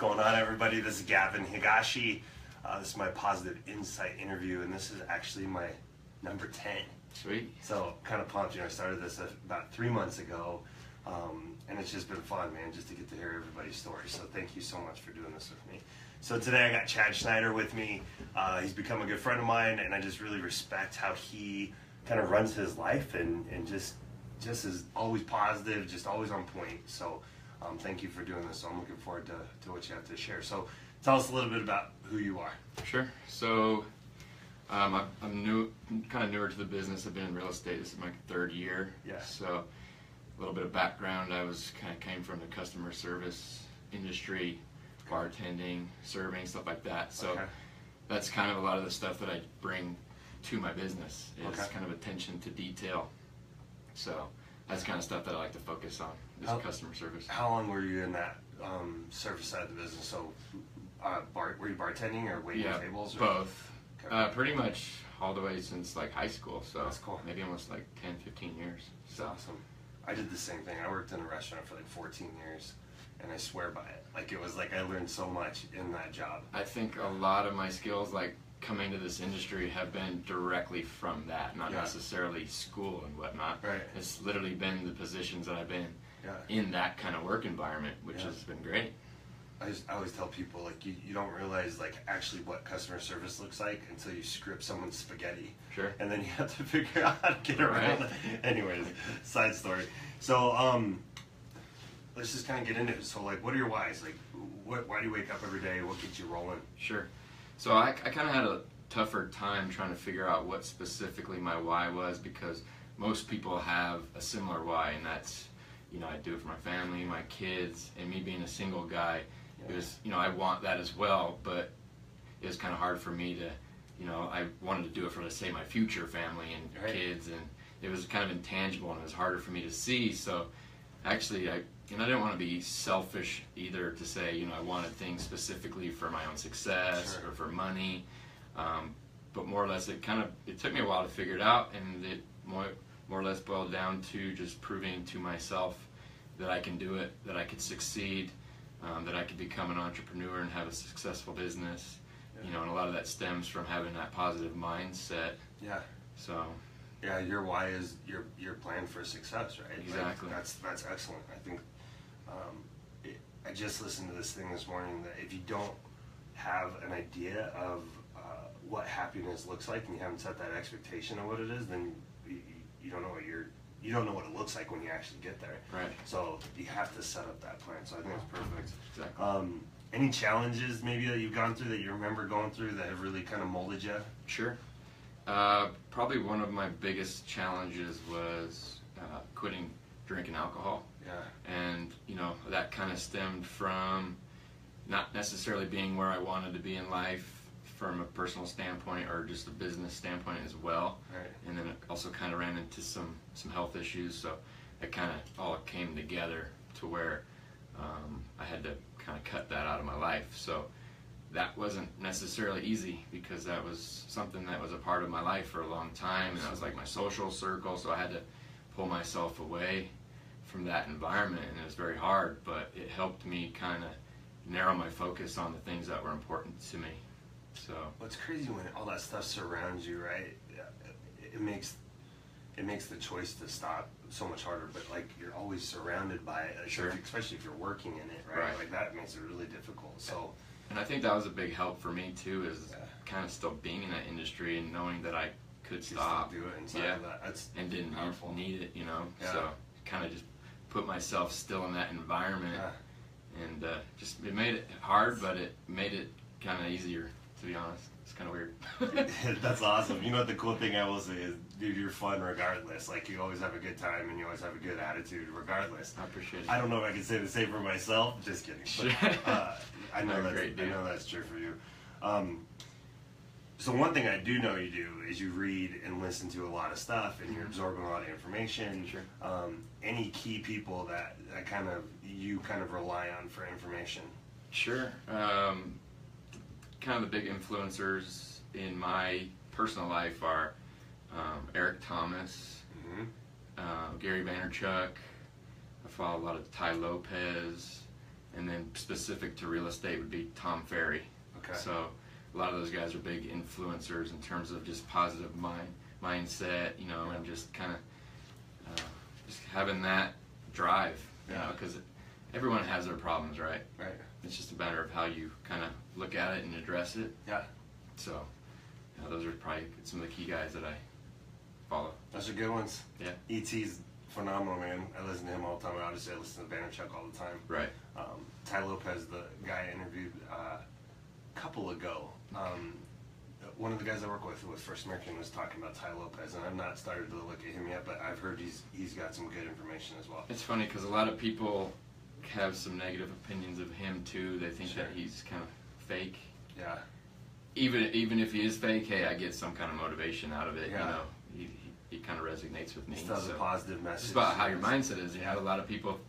going on, everybody? This is Gavin Higashi. This is my Positive Insight interview, and this is actually my number 10. Sweet. So, kind of pumped. I started this about 3 months ago, and it's just been fun, man, just to get to hear everybody's story. So, thank you so much for doing this with me. So, today I got Schneider with me. He's become a good friend of mine, and I just really respect how he kind of runs his life and just is always positive, just always on point. So, thank you for doing this. So I'm looking forward to what you have to share. So tell us a little bit about who you are. Sure. So I'm kind of newer to the business. I've been in real estate. This is my third year. Yeah. So a little bit of background. I came from the customer service industry, bartending, serving, stuff like that. So that's kind of a lot of the stuff that I bring to my business is kind of attention to detail. So that's kind of stuff that I like to focus on, is customer service. How long were you in that service side of the business? So were you bartending or waiting tables? Or? Both. Pretty much all the way since like high school. So that's cool. Maybe almost like 10, 15 years. So that's awesome. I did the same thing. I worked in a restaurant for like 14 years, and I swear by it. Like, it was like I learned so much in that job. I think a lot of my skills, like coming to this industry, have been directly from that, not necessarily school and whatnot. Right. It's literally been the positions that I've been in that kind of work environment, which has been great. I always tell people, like, you don't realize like actually what customer service looks like until you script someone's spaghetti. Sure. And then you have to figure out how to get around it. Anyways, side story. So let's just kind of get into it. So, like, what are your whys? Like, why do you wake up every day? What gets you rolling? Sure. So I kind of had a tougher time trying to figure out what specifically my why was, because most people have a similar why, and that's, I do it for my family, my kids, and me being a single guy. It was, I want that as well, but it was kind of hard for me to, I wanted to do it for, let's say, my future family and kids, and it was kind of intangible, and it was harder for me to see. So actually, I didn't want to be selfish either, to say, I wanted things specifically for my own success or for money, but more or less it took me a while to figure it out, and it more or less boiled down to just proving to myself that I can do it, that I could succeed, that I could become an entrepreneur and have a successful business, and a lot of that stems from having that positive mindset. Yeah. So. Yeah, your why is your plan for success, right? Exactly. Like, that's excellent. I think I just listened to this thing this morning that if you don't have an idea of what happiness looks like, and you haven't set that expectation of what it is, then you don't know what it looks like when you actually get there. Right. So you have to set up that plan. So I think it's perfect. Exactly. Any challenges maybe that you've gone through that you remember going through that have really kind of molded you? Sure. Probably one of my biggest challenges was quitting drinking alcohol. Yeah. And, that kind of stemmed from not necessarily being where I wanted to be in life from a personal standpoint or just a business standpoint as well. Right. And then it also kind of ran into some health issues, so it kind of all came together to where I had to kind of cut that out of my life. So that wasn't necessarily easy, because that was something that was a part of my life for a long time, and that was like my social circle, so I had to pull myself away from that environment, and it was very hard, but it helped me kind of narrow my focus on the things that were important to me. So well, it's crazy when all that stuff surrounds you, right? It makes the choice to stop so much harder, but like, you're always surrounded by it, especially if you're working in it, right? Like, that makes it really difficult. So. And I think that was a big help for me too, is kind of still being in that industry and knowing that I could stop, do it inside of that. And didn't need it, So kind of just put myself still in that environment, and just it made it hard, but it made it kind of easier, to be honest. It's kind of weird. That's awesome. You know what the cool thing I will say is, dude, you're fun regardless. Like, you always have a good time, and you always have a good attitude regardless. I appreciate it. I don't know if I can say the same for myself. Just kidding. But, I know that's true for you. So one thing I do know you do is you read and listen to a lot of stuff, and you're absorbing a lot of information. Sure. Any key people that you kind of rely on for information? Sure. Kind of the big influencers in my personal life are Eric Thomas, Gary Vaynerchuk. I follow a lot of Ty Lopez, and then specific to real estate would be Tom Ferry. Okay. So a lot of those guys are big influencers in terms of just positive mindset, you know, and just kind of just having that drive, you know, because everyone has their problems, right? Right. It's just a matter of how you kind of look at it and address it. Yeah. So, you know, those are probably some of the key guys that I follow. Those are good ones. Yeah. E.T.'s phenomenal, man. I listen to him all the time. Obviously, I listen to Vaynerchuk all the time. Right. Ty Lopez, the guy I interviewed a couple ago, one of the guys I work with First American was talking about Ty Lopez, and I've not started to look at him yet, but I've heard he's got some good information as well. It's funny because a lot of people have some negative opinions of him too. They think Sure. that he's kind of fake. Yeah. Even if he is fake, hey, I get some kind of motivation out of it. Yeah. You know, he kind of resonates with me. Still has a positive message. It's about how your mindset is. You have a lot of people,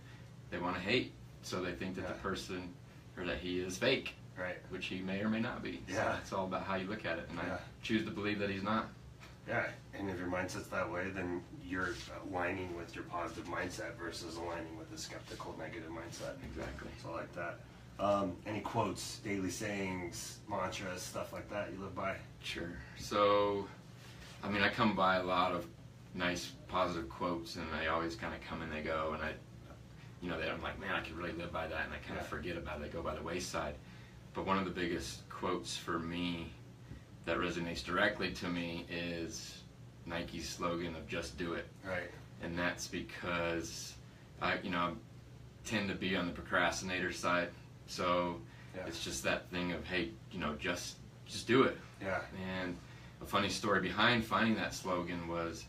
they want to hate, so they think that the person or that he is fake. Right. Which he may or may not be. Yeah. So it's all about how you look at it, and I choose to believe that he's not. Yeah, and if your mindset's that way, then you're aligning with your positive mindset versus aligning with a skeptical, negative mindset. Exactly. So I like that. Any quotes, daily sayings, mantras, stuff like that you live by? Sure. So, I mean, I come by a lot of nice, positive quotes, and they always kind of come and they go, and I'm like, man, I could really live by that, and I kind of forget about it. They go by the wayside. But one of the biggest quotes for me that resonates directly to me is Nike's slogan of "Just Do It." Right. And that's because I tend to be on the procrastinator side. So it's just that thing of, hey, just do it. Yeah. And a funny story behind finding that slogan was,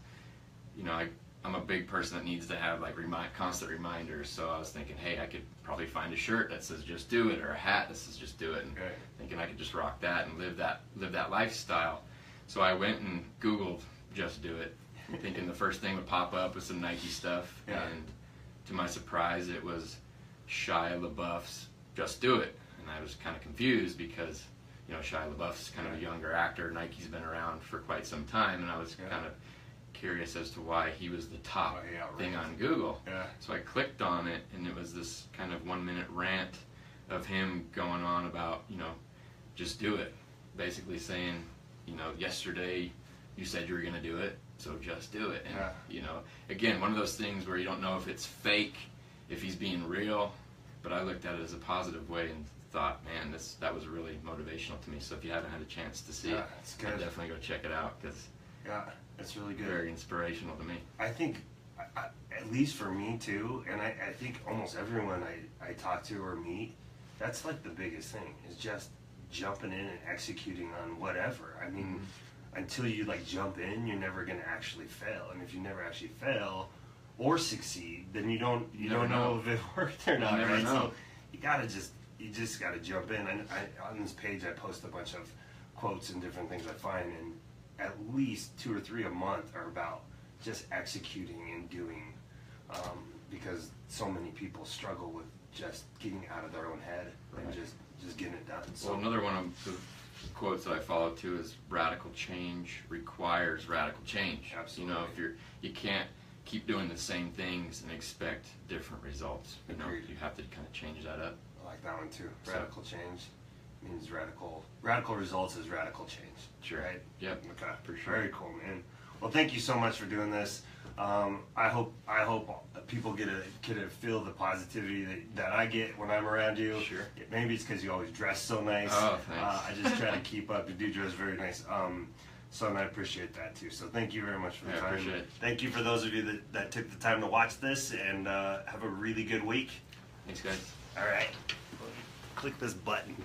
I'm a big person that needs to have like constant reminders. So I was thinking, hey, I could probably find a shirt that says "Just Do It" or a hat that says "Just Do It," and thinking I could just rock that and live that lifestyle. So I went and Googled "Just Do It," thinking the first thing would pop up with some Nike stuff. Yeah. And to my surprise, it was Shia LaBeouf's "Just Do It," and I was kind of confused because Shia LaBeouf's kind of a younger actor. Nike's been around for quite some time, and I was kind of curious as to why he was the top thing on Google. Yeah. So I clicked on it, and it was this kind of 1 minute rant of him going on about, just do it. Basically saying, yesterday you said you were going to do it, so just do it. And, again, one of those things where you don't know if it's fake, if he's being real, but I looked at it as a positive way and thought, man, that was really motivational to me. So if you haven't had a chance to see it, I'd definitely go check it out, because it's really good. Very inspirational to me. I think, at least for me too, and I think almost everyone I talk to or meet, that's like the biggest thing, is just jumping in and executing on whatever. I mean, until you like jump in, you're never going to actually fail. And if you never actually fail or succeed, then you don't know if it worked or not, right? So you just gotta jump in. And on this page I post a bunch of quotes and different things I find, and at least 2 or 3 a month are about just executing and doing, because so many people struggle with just getting out of their own head and just getting it done. So well, another one of the quotes that I follow too is radical change requires radical change. Absolutely. If you can't keep doing the same things and expect different results. You have to kind of change that up. I like that one too. Radical change means radical results is radical change. Sure. Right? Yep. Okay. For sure. Very cool, man. Well, thank you so much for doing this. I hope people get to feel the positivity that I get when I'm around you. Sure. Maybe it's because you always dress so nice. Oh, thanks. I just try to keep up. You do dress very nice. So and I appreciate that too. So thank you very much for the time. I appreciate it. Thank you for those of you that took the time to watch this, and have a really good week. Thanks, guys. All right. Click this button.